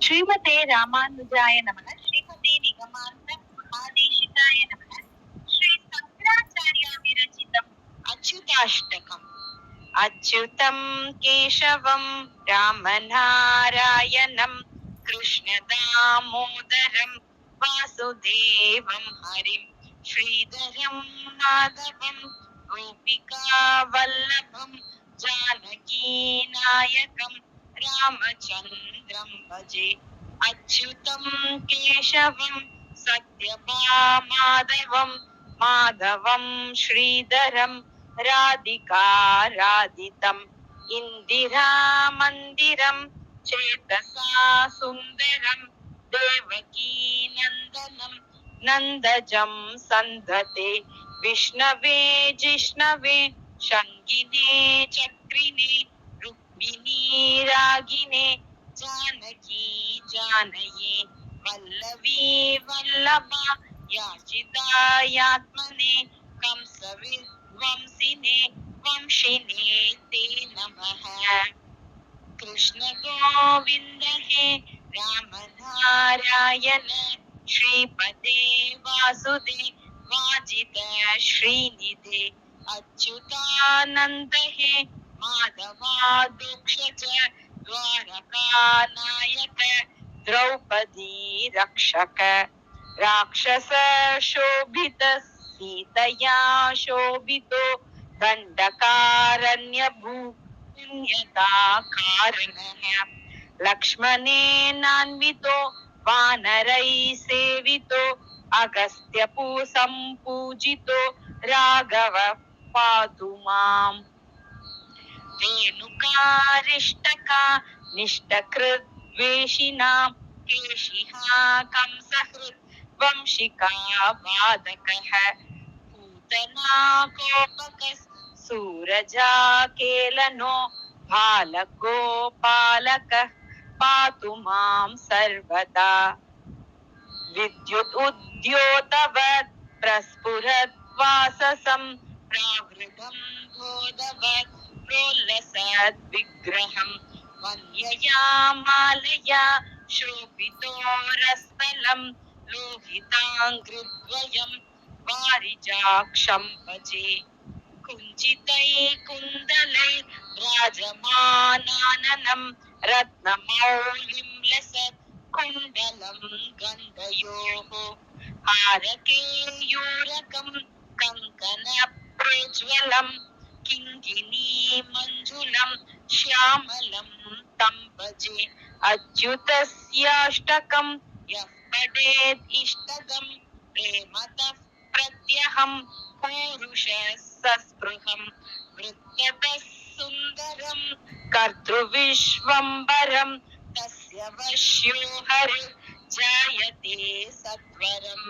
श्रीमते रामानुजाय नमः। श्रीमते निगमान्त महादेशिकाय नमः। श्री शंकराचार्य विरचितम् अच्युताष्टकम्। अच्युतं केशवं रामनारायणं कृष्णदामोदरं वासुदेवं हरिं श्रीधरं माधवं गोपिकावल्लभं जानकीनायकं रामचन्द्रं भजे। अच्युतं केशवं सत्यभामाधवं माधवं श्रीधरं राधिका राधितम् इंदिरा मंदिरं चेतसा सुंदरं देवकी नंदनं नंदजं संधते विष्णवे जिष्णवे शङ्गिने चक्रिणे रुक्मिणी रागिने जानकी जानये वल्लवी वल्लभा याचिता यात्मने कंसविध्वंसिने वंशिने ते नमः। कृष्ण गोविंद हे राम नारायण श्रीपते वासुदेव वाजित श्रीनिधे अच्युतानंद हे माधवादोक्ष द्वारका नायक द्रौपदी रक्षक राक्षस शोभित सीतया शोभितो दंडकारण्यभू पुण्यता कारणः लक्ष्मणेनान्वितो वानरै सेवितो अगस्त्य संपूजितो राघव पातु माम्। रेणुकारिष्टका निष्टकृद्वेषिणां केशिहा कंसहृत् वंशिका वादकः पूतना कोपकः सूरजाकेलनो बालगोपालकः पातु मां सर्वदा। विद्युत उद्योतवत् प्रस्फुरत् वाससं प्रावृतं बोधवत् प्रोल्लसत् विग्रहं वन्यया मालया शोभितोरस्थलं लोहिताङ्घ्रिद्वयं वारिजाक्षं भजे। कुञ्चितैकुन्दलै राजमानाननं रत्नमौलिं लसत् कुण्डलं गन्धयोः हारकेयूरकं कङ्कणप्रोज्ज्वलं किङ्किणी मञ्जुलं श्यामलं तं भजे। अच्युतस्याष्टकं यः पठेत् इष्टदं प्रेमतः प्रत्यहं पूरुषः सस्पृहं वृत्ततः सुन्दरं कर्तृविश्वम्भरं तस्य वश्यो हरिः जायते सत्वरम्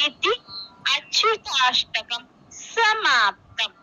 इति अच्युताष्टकं समाप्तम्।